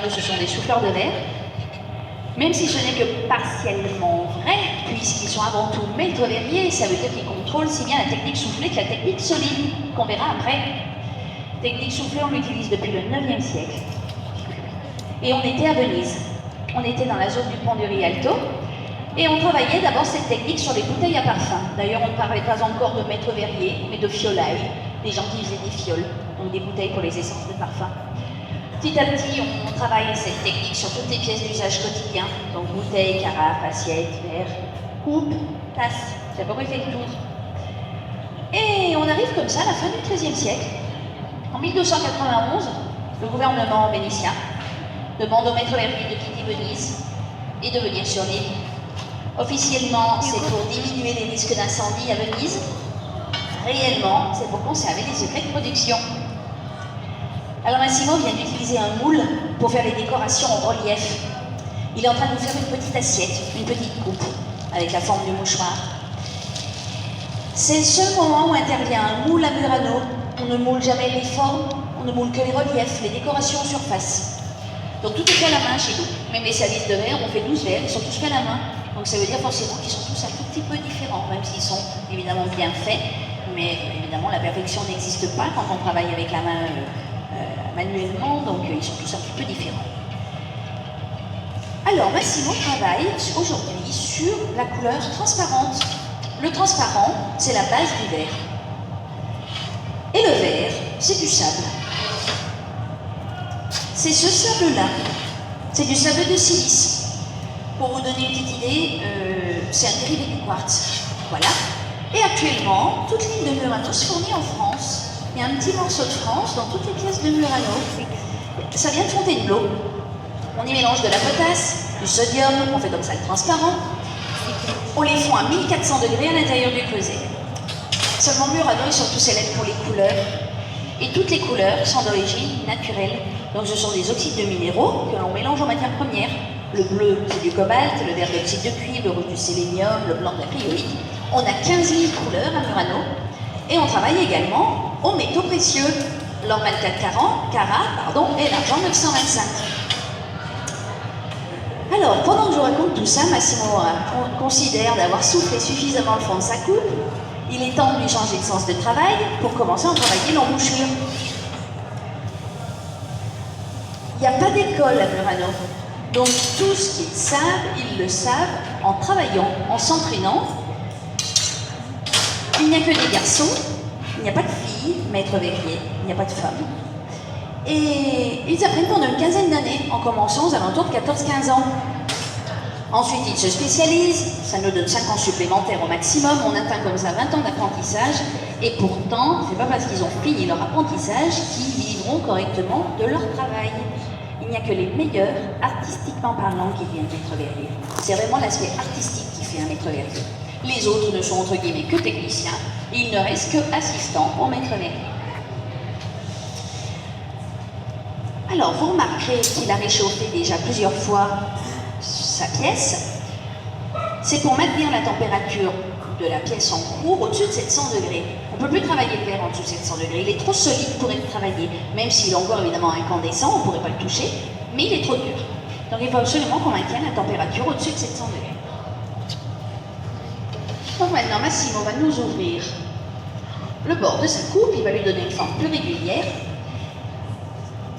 Ce sont des souffleurs de verre, même si ce n'est que partiellement vrai, puisqu'ils sont avant tout maîtres verriers, ça veut dire qu'ils contrôlent si bien la technique soufflée que la technique solide, qu'on verra après. Technique soufflée, on l'utilise depuis le 9e siècle. Et on était à Venise. On était dans la zone du pont du Rialto, et on travaillait d'abord cette technique sur les bouteilles à parfum. D'ailleurs, on ne parlait pas encore de maîtres verriers, mais de fiolailles, des gens qui faisaient des fioles, donc des bouteilles pour les essences de parfum. Petit à petit, on travaille cette technique sur toutes les pièces d'usage quotidien, donc bouteilles, carafes, assiettes, verres, coupes, tasses, j'ai à peu près fait le tour. Et on arrive comme ça à la fin du XIIIe siècle. En 1291, le gouvernement vénitien demande aux maîtres verriers de quitter Venise et de venir sur l'île. Officiellement, c'est pour diminuer les risques d'incendie à Venise. Réellement, c'est pour conserver les secrets de production. Alors Massimo vient d'utiliser un moule pour faire les décorations en relief. Il est en train de nous faire une petite assiette, une petite coupe, avec la forme du mouchoir. C'est ce moment où intervient un moule à Murano. On ne moule jamais les formes, on ne moule que les reliefs, les décorations en surface. Donc tout est fait à la main chez nous. Même les services de verre, on fait 12 verres, ils sont tous faits à la main. Donc ça veut dire forcément qu'ils sont tous un tout petit peu différents, même s'ils sont évidemment bien faits. Mais évidemment, la perfection n'existe pas quand on travaille avec la main manuellement, donc ils sont tous un petit peu différents. Alors, Massimo travaille aujourd'hui sur la couleur transparente. Le transparent, c'est la base du verre. Et le verre, c'est du sable. C'est ce sable-là. C'est du sable de silice. Pour vous donner une petite idée, c'est un dérivé du quartz. Voilà. Et actuellement, toute l'île de Murano se fournit en France. Il y a un petit morceau de France dans toutes les pièces de Murano. Ça vient de Fontainebleau. On y mélange de la potasse, du sodium, on fait comme ça le transparent. On les fond à 1400 degrés à l'intérieur du creuset. Seulement Murano est surtout célèbre pour les couleurs. Et toutes les couleurs sont d'origine naturelle. Donc ce sont des oxydes de minéraux que l'on mélange en matière première. Le bleu, c'est du cobalt, le vert d'oxyde de cuivre, le rouge du sélénium, le blanc de la cryolite. On a 15 000 couleurs à Murano. Et on travaille également aux métaux précieux, l'or 24 carats, et l'argent 925. Alors, pendant que je vous raconte tout ça, Massimo considère d'avoir soufflé suffisamment le fond de sa coupe. Il est temps de lui changer de sens de travail pour commencer à travailler l'embouchure. Il n'y a pas d'école à Murano. Donc tout ce qu'ils savent, ils le savent en travaillant, en s'entraînant. Il n'y a que des garçons, il n'y a pas de filles, maîtres verriers, il n'y a pas de femmes. Et ils apprennent pendant une quinzaine d'années, en commençant aux alentours de 14-15 ans. Ensuite, ils se spécialisent, ça nous donne 5 ans supplémentaires au maximum, on atteint comme ça 20 ans d'apprentissage, et pourtant, c'est pas parce qu'ils ont fini leur apprentissage qu'ils vivront correctement de leur travail. Il n'y a que les meilleurs, artistiquement parlant, qui viennent maître verrier. C'est vraiment l'aspect artistique qui fait un maître verrier. Les autres ne sont entre guillemets que techniciens, et il ne reste que assistants au maître verrier. Alors, vous remarquerez qu'il a réchauffé déjà plusieurs fois sa pièce. C'est pour maintenir la température de la pièce en cours au-dessus de 700 degrés. On ne peut plus travailler le verre en dessous de 700 degrés. Il est trop solide pour être travaillé. Même s'il est encore évidemment incandescent, on ne pourrait pas le toucher, mais il est trop dur. Donc il faut absolument qu'on maintienne la température au-dessus de 700 degrés. Donc maintenant, Massimo va nous ouvrir le bord de sa coupe, il va lui donner une forme plus régulière.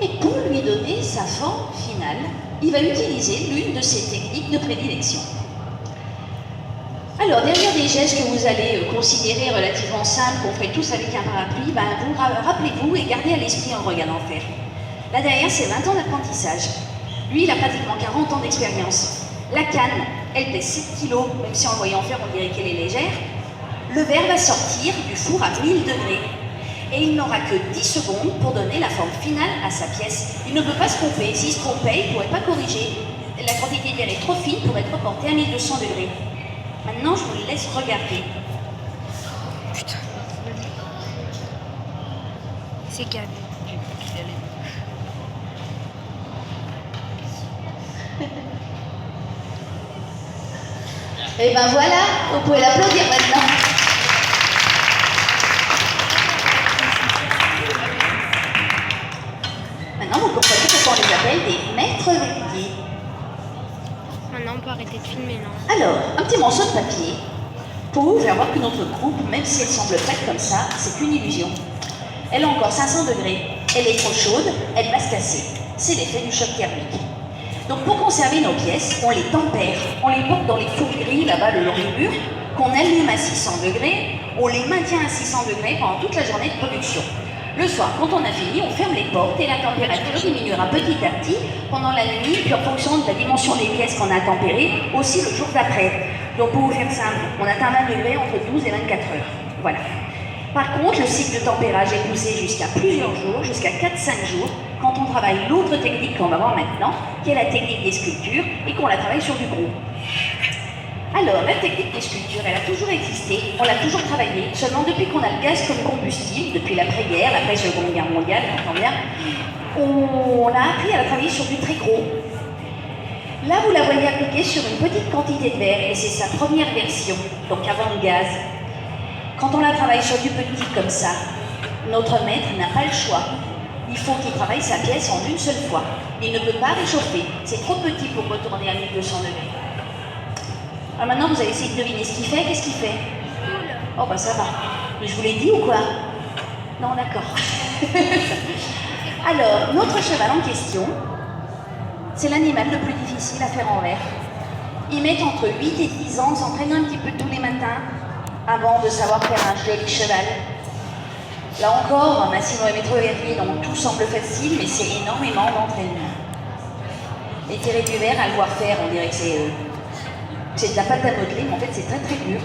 Et pour lui donner sa forme finale, il va utiliser l'une de ses techniques de prédilection. Alors, derrière des gestes que vous allez considérer relativement simples, qu'on ferait tous avec un parapluie, vous rappelez-vous et gardez à l'esprit en regardant faire. Là derrière, c'est 20 ans d'apprentissage. Lui, il a pratiquement 40 ans d'expérience. La canne, elle pèse 7 kg, même si en le voyant faire, on dirait qu'elle est légère. Le verre va sortir du four à 1000 degrés. Et il n'aura que 10 secondes pour donner la forme finale à sa pièce. Il ne peut pas se tromper. S'il se trompait, il ne pourrait pas corriger. La quantité de verre est trop fine pour être reportée à 1200 degrés. Maintenant, je vous le laisse regarder. Putain. C'est calme. Et ben voilà, vous pouvez l'applaudir maintenant. Maintenant, vous comprenez pourquoi on les appelle des maîtres vérifier. Maintenant, on peut arrêter de filmer, non? Alors, un petit morceau de papier pour vous faire voir que notre coupe, même si elle semble faite comme ça, c'est qu'une illusion. Elle a encore 500 degrés, elle est trop chaude, elle va se casser. C'est l'effet du choc thermique. Donc pour conserver nos pièces, on les tempère, on les porte dans les fours gris là-bas le long du mur, qu'on allume à 600 degrés, on les maintient à 600 degrés pendant toute la journée de production. Le soir, quand on a fini, on ferme les portes et la température diminuera petit à petit pendant la nuit, puis en fonction de la dimension des pièces qu'on a tempérées, aussi le jour d'après. Donc pour vous faire simple, on atteint 20 degrés entre 12 et 24 heures. Voilà. Par contre, le cycle de tempérage est poussé jusqu'à plusieurs jours, jusqu'à 4-5 jours, quand on travaille l'autre technique qu'on va voir maintenant, qui est la technique des sculptures, et qu'on la travaille sur du gros. Alors, la technique des sculptures, elle a toujours existé, on l'a toujours travaillée, seulement depuis qu'on a le gaz comme combustible, depuis l'après-guerre, après la Seconde Guerre mondiale, on entend bien, on a appris à la travailler sur du très gros. Là, vous la voyez appliquée sur une petite quantité de verre, et c'est sa première version, donc avant le gaz. Quand on la travaille sur du petit comme ça, notre maître n'a pas le choix. Il faut qu'il travaille sa pièce en une seule fois. Il ne peut pas réchauffer. C'est trop petit pour retourner à 1200 degrés. Alors maintenant, vous allez essayer de deviner ce qu'il fait. Qu'est-ce qu'il fait? Oh bah ça va. Mais je vous l'ai dit ou quoi? Non, d'accord. Alors, notre cheval en question, c'est l'animal le plus difficile à faire en verre. Il met entre 8 et 10 ans, s'entraîne un petit peu tous les matins avant de savoir faire un joli cheval. Là encore, Massimo et Maître Verrier, donc tout semble facile, mais c'est énormément d'entraînement. Et tirer du verre, à le voir faire, on dirait que c'est de la pâte à modeler, mais en fait c'est très très dur.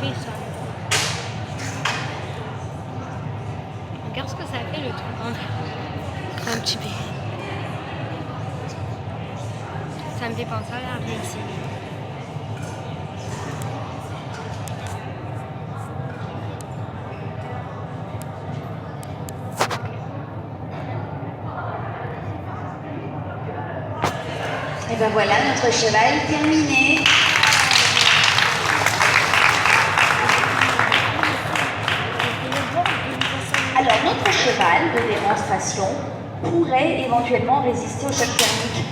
Ça. Regarde ce que ça fait le truc. Un petit peu. Ça me fait penser à la vie ici. Et ben voilà, notre cheval terminé. Alors, notre cheval de démonstration pourrait éventuellement résister au choc thermique.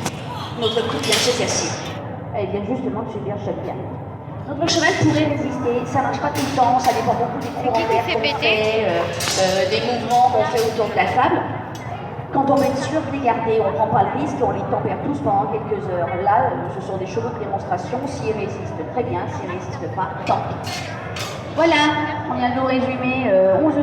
Notre coupe vient de se casser. Elle vient justement de subir le choc thermique. Notre cheval pourrait résister, ça marche pas tout le temps, ça dépend beaucoup des courants d'air qu'on fait, des mouvements qu'on fait autour de la table. Quand on veut être sûr de les garder, on ne prend pas le risque, on les tempère tous pendant quelques heures. Là, ce sont des chevaux de démonstration, s'ils résistent très bien, s'ils ne résistent pas, tant pis. Voilà, on vient de nous résumer 11